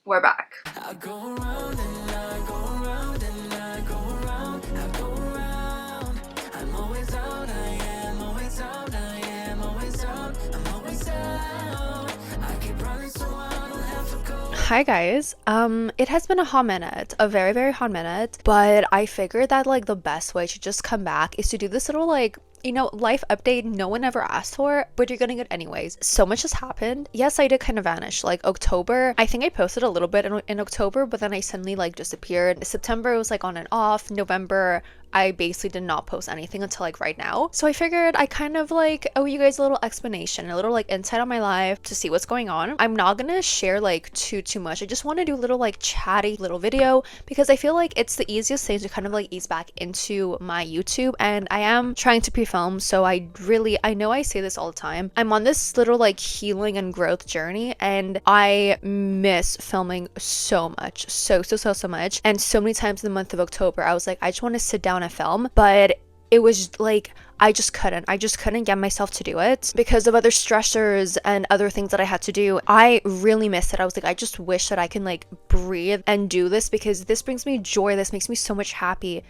we're back. I go around and I go around and I go around, I go around. I'm always out, I am always out, I am always out, I'm always out. I keep running so I don't have to go. Hi guys, it has been a hot minute, a very, very hot minute, but I figured that like the best way to just come back is to do this little like, you know, life update no one ever asked for, but you're getting it anyways. So much has happened. Yes, I did kind of vanish. Like October, I think I posted a little bit in October, but then I suddenly like disappeared. September was like on and off. November, I basically did not post anything until like right now. So I figured I kind of like owe you guys a little explanation, a little like insight on my life to see what's going on. I'm not gonna share like too much. I just want to do a little like chatty little video because I feel like it's the easiest thing to kind of like ease back into my YouTube, and I am trying to pre-film, so I know I say this all the time. I'm on this little like healing and growth journey, and I miss filming so much, so much. And so many times in the month of October I was like, I just want to sit down and film, but it was like I just couldn't get myself to do it because of other stressors and other things that I had to do. I really missed it. I was like, I just wish that I can like breathe and do this because this brings me joy. This makes me so much happy.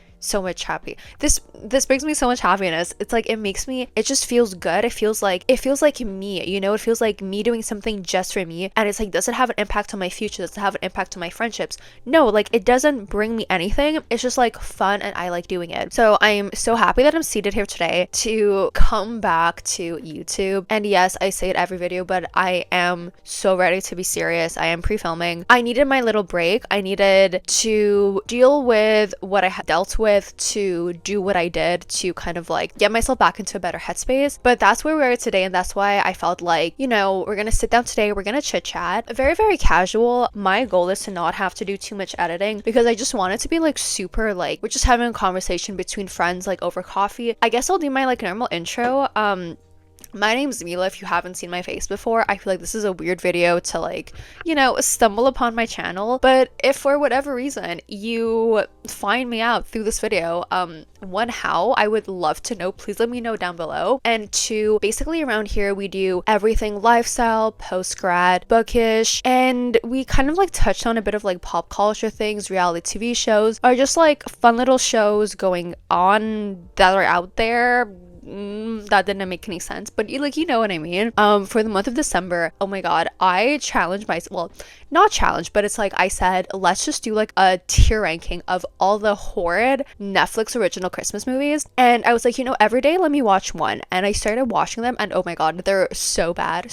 This brings me so much happiness. It's like it just feels good. It feels like me, you know, it feels like me doing something just for me. And it's like, does it have an impact on my future? Does it have an impact on my friendships? No, like it doesn't bring me anything. It's just like fun and I like doing it. So I'm so happy that I'm seated here today to come back to YouTube. And yes, I say it every video, but I am so ready to be serious. I am pre-filming. I needed my little break. I needed to deal with what I had dealt with, to do what I did to kind of like get myself back into a better headspace. But that's where we are today, and that's why I felt like, you know, we're gonna sit down today, we're gonna chit chat. Very, very casual. My goal is to not have to do too much editing because I just want it to be like super like we're just having a conversation between friends like over coffee. I guess I'll do my like normal intro. My name's Mila. If you haven't seen my face before, I feel like this is a weird video to like, you know, stumble upon my channel. But if for whatever reason you find me out through this video, one, how, I would love to know. Please let me know down below. And two, basically around here we do everything lifestyle, post-grad, bookish, and we kind of like touched on a bit of like pop culture things, reality TV shows, or just like fun little shows going on that are out there. That didn't make any sense, but like, you know what I mean. For the month of December, oh my god, I challenged myself, well, not challenged, but it's like I said, let's just do like a tier ranking of all the horrid Netflix original Christmas movies. And I was like, you know, every day let me watch one, and I started watching them, and oh my god, they're so bad,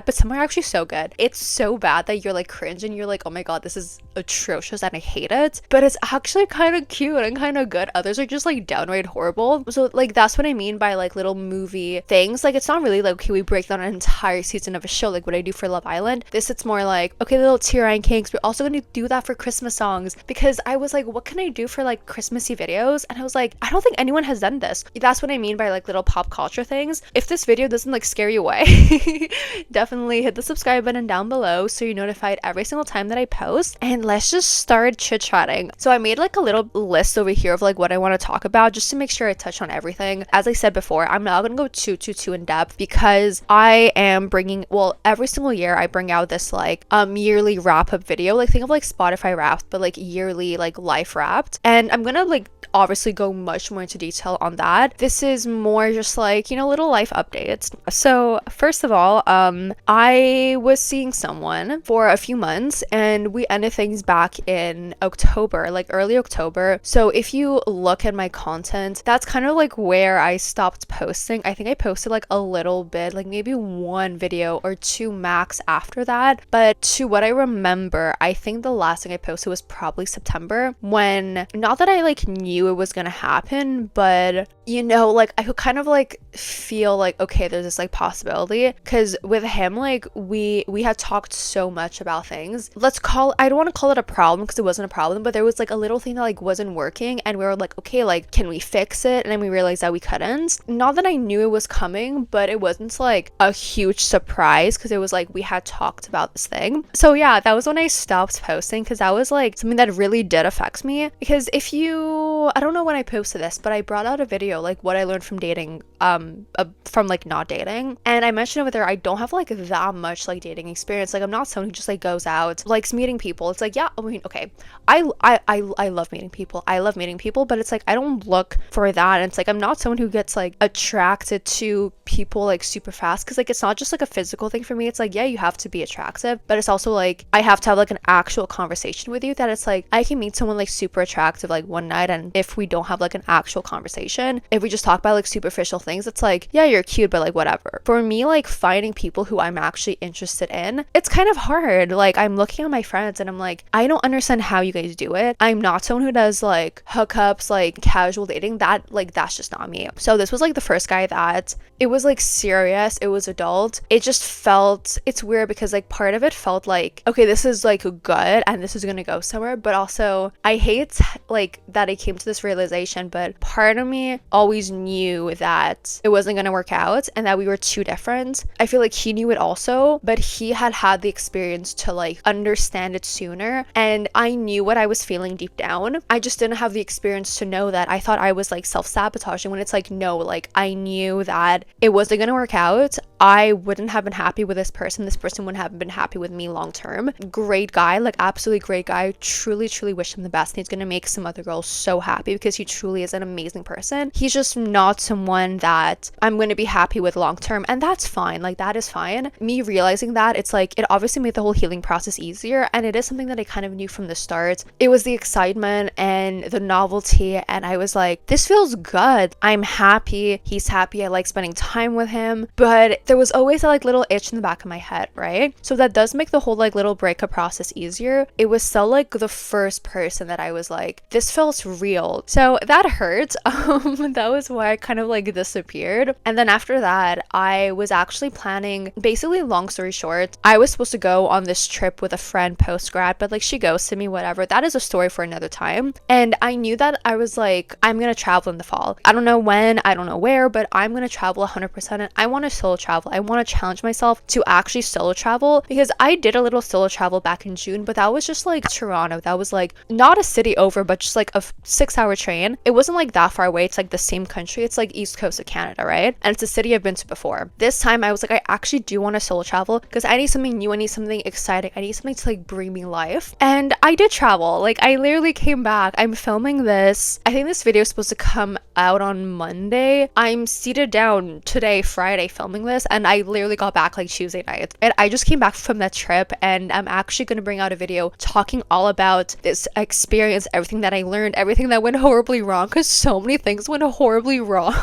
but some are actually so good. It's so bad that you're like cringe and you're like, oh my god, this is atrocious and I hate it, but it's actually kind of cute and kind of good. Others are just like downright horrible. So like that's what I mean by like little movie things. Like it's not really like, okay, we break down an entire season of a show like what I do for Love Island. This, it's more like, okay, little tier rankings. We're also going to do that for Christmas songs because I was like, what can I do for like Christmassy videos? And I was like, I don't think anyone has done this. That's what I mean by like little pop culture things. If this video doesn't like scare you away, definitely hit the subscribe button down below so you're notified every single time that I post, and let's just start chit-chatting. So I made like a little list over here of like what I want to talk about just to make sure I touch on everything. As I said before, I'm not gonna go too in depth because I am bringing, well, every single year I bring out this like yearly wrap-up video. Like think of like Spotify Wrapped, but like yearly like life wrapped, and I'm gonna like obviously go much more into detail on that. This is more just like, you know, little life updates. So first of all, I was seeing someone for a few months and we ended things back in October, like early October. So if you look at my content, that's kind of like where I stopped posting. I think I posted like a little bit, like maybe one video or two max after that. But to what I remember, I think the last thing I posted was probably September, when, not that I like knew it was gonna happen, but you know, like I could kind of like feel like, okay, there's this like possibility, because with him, like we had talked so much about things. I don't want to call it a problem because it wasn't a problem, but there was like a little thing that like wasn't working, and we were like, okay, like can we fix it? And then we realized that we couldn't. not that I knew it was coming, but it wasn't like a huge surprise because it was like we had talked about this thing. So yeah, that was when I stopped posting because that was like something that really did affect me. Because if you, I don't know when I posted this, but I brought out a video like what I learned from dating, from like not dating, and I mentioned over there I don't have like that much like dating experience. Like I'm not someone who just like goes out, likes meeting people. It's like, yeah, I mean, okay, I love meeting people. I love meeting people, but it's like I don't look for that. And it's like I'm not someone who gets like attracted to people like super fast, because like it's not just like a physical thing for me. It's like, yeah, you have to be attractive, but it's also like I have to have like an actual conversation with you, that it's like I can meet someone like super attractive like one night, and if we don't have like an actual conversation, if we just talk about like superficial things, it's like, yeah, you're cute, but like whatever. For me, like finding people who I'm actually interested in, it's kind of hard. Like I'm looking at my friends and I'm like, I don't understand how you guys do it. I'm not someone who does like hookups, like casual dating. That like that's just not me. So this was like the first guy that it was like serious, it was adult. It just felt, it's weird because like part of it felt like, okay, this is like good and this is gonna go somewhere, but also I hate like that I came to this realization, but part of me always knew that it wasn't gonna work out and that we were too different. I feel like he knew it also, but he had the experience to like understand it sooner, and I knew what I was feeling deep down. I just didn't have the experience to know that. I thought I was like self-sabotaging, when it's like, no, like I knew that it wasn't gonna work out. I wouldn't have been happy with this person wouldn't have been happy with me long term. Great guy, like absolutely great guy. Truly wish him the best, and he's gonna make some other girls so happy because he truly is an amazing person. He's just not someone that I'm gonna be happy with long term, and that's fine. Like that is fine. Me realizing that, it's like it obviously made the whole healing process easier, and it is something that I kind of knew from the start. It was the excitement and the novelty, and I was like, this feels good. I'm happy, he's happy, I like spending time with him. But there was always a like little itch in the back of my head, right? So that does make the whole like little breakup process easier. It was still like the first person that I was like, this feels real. So that hurt. That was why I kind of like disappeared. And then after that, I was actually planning, basically long story short, I was supposed to go on this trip with a friend post grad, but like she ghosted me, whatever. That is a story for another time. And I knew that I was like, I'm gonna travel in the fall. I don't know when, I don't know where, but I'm gonna travel 100%. And I want to solo travel. I want to challenge myself to actually solo travel, because I did a little solo travel back in June, but that was just like Toronto. That was like not a city over, but just like a 6-hour train. It wasn't like that far away. It's like the same country. It's like east coast of Canada, right? And it's a city I've been to before. This time I was like, I actually do want to solo travel because I need something new. I need something exciting. I need something to like bring me life. And I did travel. Like I literally came back. I'm filming this. I think this video is supposed to come out on Monday. I'm seated down today, Friday, filming this, and I literally got back like Tuesday night. And I just came back from that trip, and I'm actually going to bring out a video talking all about this experience, everything that I learned, everything that went horribly wrong, because so many things went horribly wrong.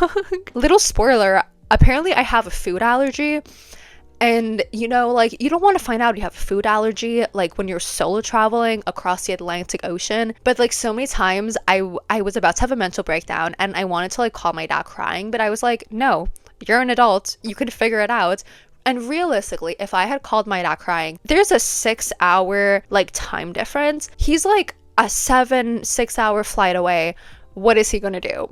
Little spoiler, apparently I have a food allergy. And you know, like you don't want to find out you have a food allergy like when you're solo traveling across the Atlantic Ocean. But like so many times I was about to have a mental breakdown, and I wanted to like call my dad crying, but I was like, no, you're an adult, you can figure it out. And realistically, if I had called my dad crying, there's a 6-hour like time difference. He's like a 6-hour flight away. What is he gonna do?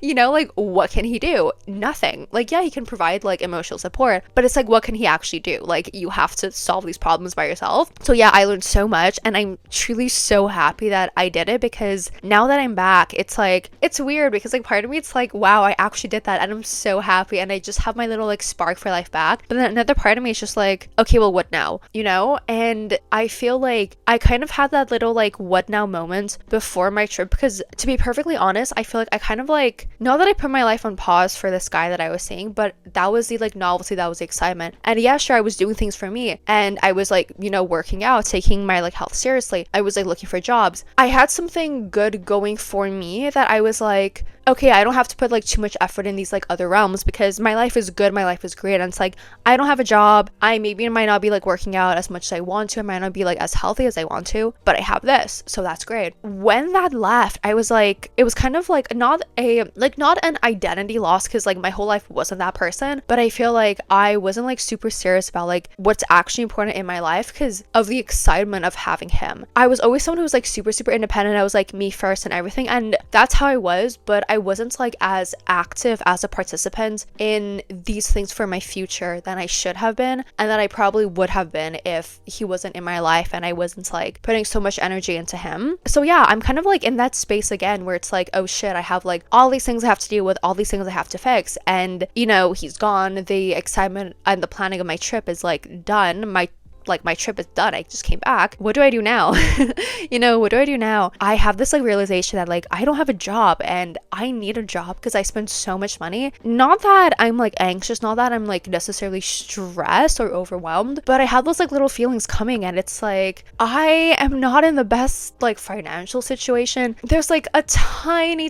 You know, like what can he do? Nothing. Like, yeah, he can provide like emotional support, but it's like, what can he actually do? Like, you have to solve these problems by yourself. So yeah, I learned so much, and I'm truly so happy that I did it, because now that I'm back, it's like, it's weird because like part of me, it's like, wow, I actually did that, and I'm so happy, and I just have my little like spark for life back. But then another part of me is just like, okay, well, what now? You know? And I feel like I kind of had that little like what now moment before my trip, because to be perfectly honest, I feel like I kind of like, not that I put my life on pause for this guy that I was seeing, but that was the like novelty, that was the excitement. And yeah, sure, I was doing things for me, and I was like, you know, working out, taking my like health seriously. I was like looking for jobs. I had something good going for me that I was like, okay, I don't have to put like too much effort in these like other realms, because my life is good, my life is great. And it's like, I don't have a job, I maybe might not be like working out as much as I want to, I might not be like as healthy as I want to, but I have this, so that's great. When that left, I was like, it was kind of like not an identity loss, because like my whole life wasn't that person, but I feel like I wasn't like super serious about like what's actually important in my life because of the excitement of having him. I was always someone who was like super independent. I was like me first and everything, and that's how I was, but I I wasn't like as active as a participant in these things for my future than I should have been, and that I probably would have been if he wasn't in my life and I wasn't like putting so much energy into him. So yeah, I'm kind of like in that space again where it's like, oh shit, I have like all these things I have to deal with, all these things I have to fix, and you know, he's gone. The excitement and the planning of my trip is like done. My trip is done. I just came back. What do I do now? You know, what do I do now? I have this like realization that like I don't have a job and I need a job because I spend so much money. Not that I'm like anxious, not that I'm like necessarily stressed or overwhelmed, but I have those like little feelings coming, and it's like I am not in the best like financial situation. There's like a tiny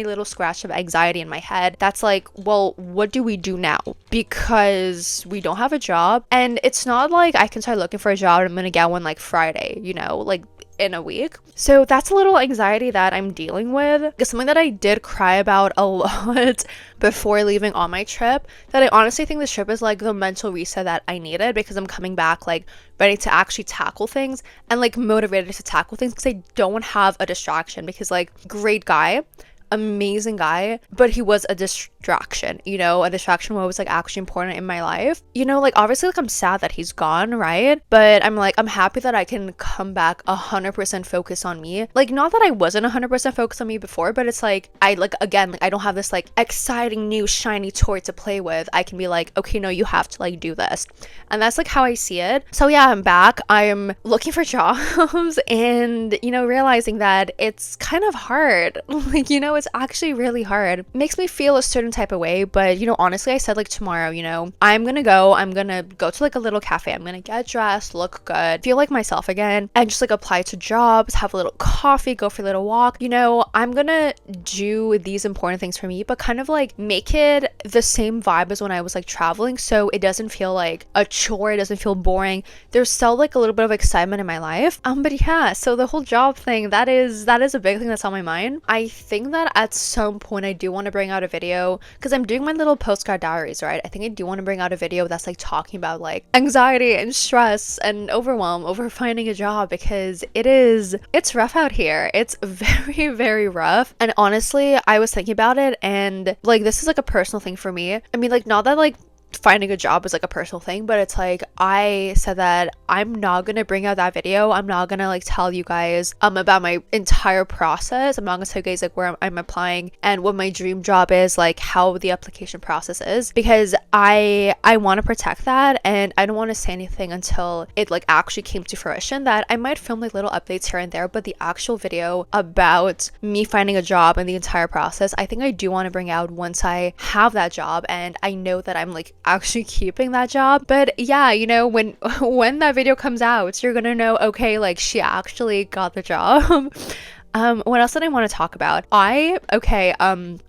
little scratch of anxiety in my head that's like, well, what do we do now? Because we don't have a job, and it's not like I can start looking for a job and I'm gonna get one like Friday, you know, like in a week. So that's a little anxiety that I'm dealing with. It's something that I did cry about a lot before leaving on my trip, that I honestly think this trip is like the mental reset that I needed, because I'm coming back like ready to actually tackle things and like motivated to tackle things because I don't have a distraction. Because like, great guy, amazing guy, but he was a distraction, you know, a distraction what was like actually important in my life, you know. Like obviously like I'm sad that he's gone, right? But I'm like, I'm happy that I can come back 100% focused on me. Like, not that I wasn't 100% focused on me before, but it's like I like, again, like I don't have this like exciting new shiny toy to play with. I can be like, okay, no, you have to like do this, and that's like how I see it. So yeah, I'm back. I'm looking for jobs and, you know, realizing that it's kind of hard. Like, you know, it's actually really hard. It makes me feel a certain type of way, but you know, honestly, I said like tomorrow, you know, I'm gonna go to like a little cafe, I'm gonna get dressed, look good, feel like myself again, and just like apply to jobs, have a little coffee, go for a little walk. You know, I'm gonna do these important things for me, but kind of like make it the same vibe as when I was like traveling, so it doesn't feel like a chore, it doesn't feel boring. There's still like a little bit of excitement in my life. But yeah, so the whole job thing, that is a big thing that's on my mind. I think that at some point I do want to bring out a video, because I'm doing my little postcard diaries, right? I think I do want to bring out a video that's like talking about like anxiety and stress and overwhelm over finding a job, because it's rough out here. It's very rough. And honestly, I was thinking about it, and like this is like a personal thing for me. I mean, like, not that like finding a job is like a personal thing, but it's like I said that I'm not gonna bring out that video. I'm not gonna like tell you guys about my entire process. I'm not gonna tell you guys like where I'm applying and what my dream job is, like how the application process is, because I want to protect that, and I don't want to say anything until it like actually came to fruition. That I might film like little updates here and there, but the actual video about me finding a job and the entire process, I think I do want to bring out once I have that job and I know that I'm like actually keeping that job. But yeah, you know, when that video comes out, you're gonna know, okay, like she actually got the job. What else did I want to talk about?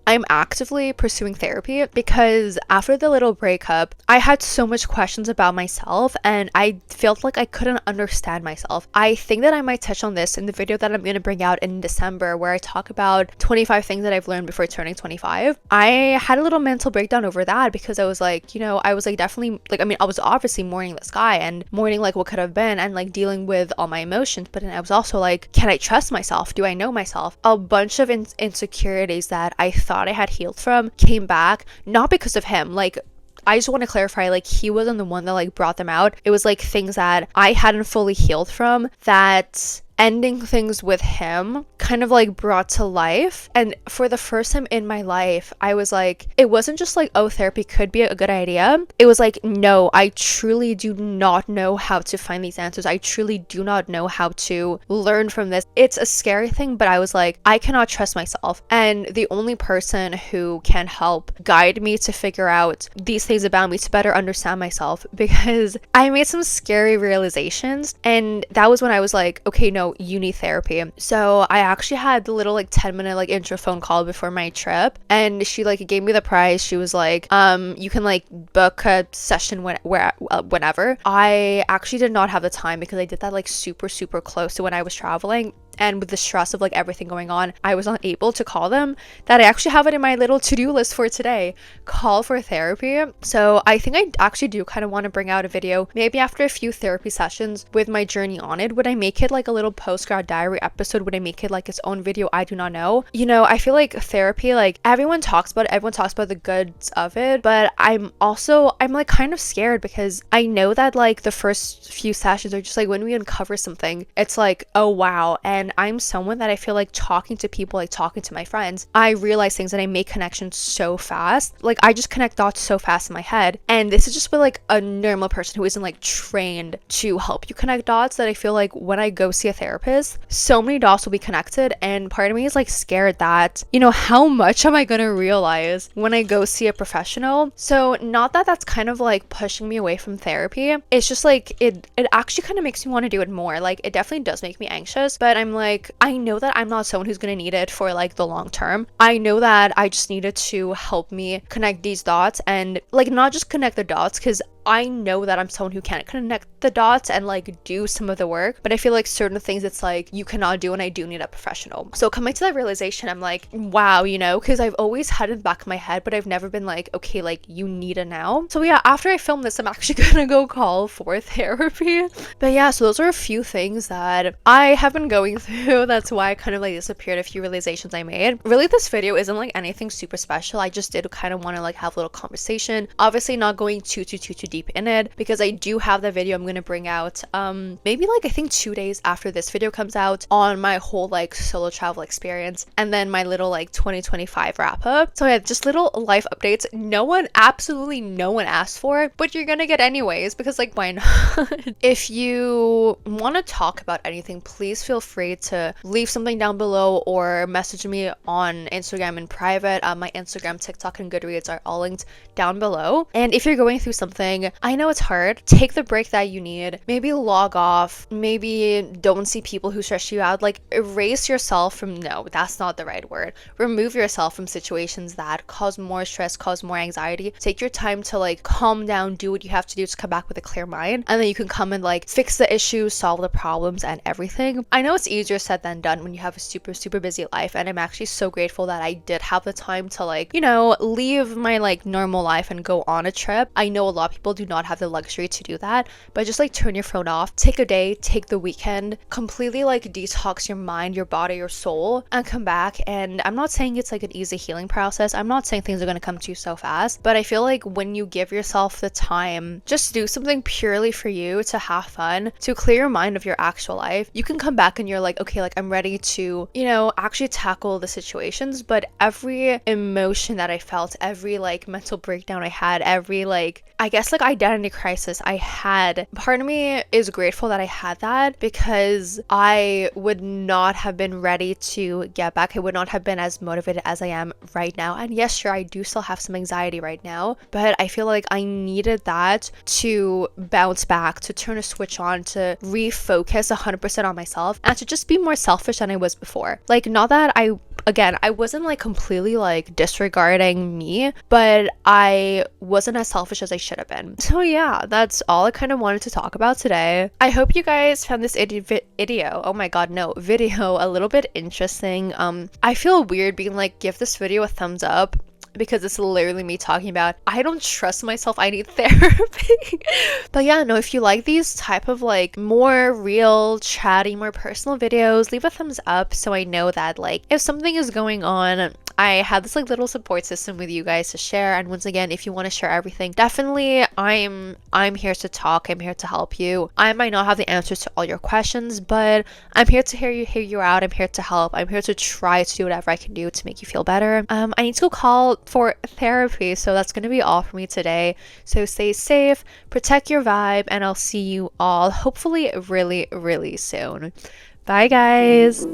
I'm actively pursuing therapy, because after the little breakup, I had so much questions about myself and I felt like I couldn't understand myself. I think that I might touch on this in the video that I'm going to bring out in December, where I talk about 25 things that I've learned before turning 25. I had a little mental breakdown over that, because I was like, you know, I was like definitely like, I mean, I was obviously mourning this guy and mourning like what could have been and like dealing with all my emotions, but then I was also like, can I trust myself? Do I know myself? A bunch of insecurities that I thought I had healed from came back, not because of him. Like, I just want to clarify, like, he wasn't the one that like brought them out. It was like things that I hadn't fully healed from, that ending things with him kind of like brought to life. And for the first time in my life, I was like, it wasn't just like, oh, therapy could be a good idea. It was like, no, I truly do not know how to find these answers. I truly do not know how to learn from this. It's a scary thing, but I was like, I cannot trust myself, and the only person who can help guide me to figure out these things about me, to better understand myself, because I made some scary realizations, and that was when I was like, okay, no, you need therapy. So I actually had the little like 10-minute like intro phone call before my trip, and she like gave me the price. She was like, you can like book a session whenever. I actually did not have the time, because I did that like super close to when I was traveling. and with the stress of like everything going on, I was not able to call them, that I actually have it in my little to-do list for today, call for therapy. So I think I actually do kind of want to bring out a video maybe after a few therapy sessions with my journey on it. Would I make it like a little post-grad diary episode? Would I make it like its own video? I do not know. You know, I feel like therapy, like everyone talks about it, everyone talks about the goods of it, but I'm like kind of scared because I know that like the first few sessions are just like when we uncover something, it's like, oh wow. And I'm someone that I feel like talking to people, like talking to my friends, I realize things and I make connections so fast. Like I just connect dots so fast in my head. And this is just with like a normal person who isn't like trained to help you connect dots, that I feel like when I go see a therapist, so many dots will be connected. And part of me is like scared that, you know, how much am I gonna realize when I go see a professional? So not that that's kind of like pushing me away from therapy. It's just like it actually kind of makes me want to do it more. Like it definitely does make me anxious, but I'm like, I know that I'm not someone who's gonna need it for like the long term. I know that I just needed to help me connect these dots, and like not just connect the dots, because I know that I'm someone who can't connect the dots and like do some of the work, but I feel like certain things it's like you cannot do, and I do need a professional. So coming to that realization, I'm like, wow, you know, because I've always had it in the back of my head, but I've never been like, okay, like you need it now. So yeah, after I film this, I'm actually gonna go call for therapy. But yeah, so those are a few things that I have been going through. That's why I kind of like disappeared, a few realizations I made. Really, this video isn't like anything super special. I just did kind of want to like have a little conversation, obviously not going too deep in it, because I do have the video I'm going to bring out maybe like I think 2 days after this video comes out, on my whole like solo travel experience, and then my little like 2025 wrap up. So yeah, just little life updates absolutely no one asked for, but you're gonna get anyways, because like why not? If you want to talk about anything, please feel free to leave something down below or message me on Instagram in private. My Instagram, TikTok, and Goodreads are all linked down below. And if you're going through something, I know it's hard, take the break that you need, maybe log off, maybe don't see people who stress you out, like erase yourself from, no, that's not the right word, remove yourself from situations that cause more stress, cause more anxiety. Take your time to like calm down, do what you have to do to come back with a clear mind, and then you can come and like fix the issues, solve the problems and everything. I know it's easier said than done when you have a super busy life, and I'm actually so grateful that I did have the time to like, you know, leave my like normal life and go on a trip. I know a lot of people do not have the luxury to do that, but just like turn your phone off, take a day, take the weekend, completely like detox your mind, your body, your soul, and come back. And I'm not saying it's like an easy healing process, I'm not saying things are going to come to you so fast, but I feel like when you give yourself the time, just do something purely for you, to have fun, to clear your mind of your actual life, you can come back and you're like, okay, like I'm ready to, you know, actually tackle the situations. But every emotion that I felt, every like mental breakdown I had, every like, I guess like identity crisis I had, part of me is grateful that I had that, because I would not have been ready to get back. I would not have been as motivated as I am right now. And yes, sure, I do still have some anxiety right now, but I feel like I needed that to bounce back, to turn a switch on, to refocus 100% on myself, and to just be more selfish than I was before. Like, not that I wasn't like completely like disregarding me, but I wasn't as selfish as I should have been. So yeah, that's all I kind of wanted to talk about today. I hope you guys found this video a little bit interesting. I feel weird being like, give this video a thumbs up, because it's literally me talking about I don't trust myself, I need therapy. But yeah, no, if you like these type of like more real, chatty, more personal videos, leave a thumbs up so I know that like if something is going on, I have this like little support system with you guys to share. And once again, if you want to share everything, definitely I'm here to talk, I'm here to help you. I might not have the answers to all your questions, but I'm here to hear you out. I'm here to help. I'm here to try to do whatever I can do to make you feel better. I need to go call for therapy, so that's gonna be all for me today. So stay safe, protect your vibe, and I'll see you all hopefully really soon. Bye guys.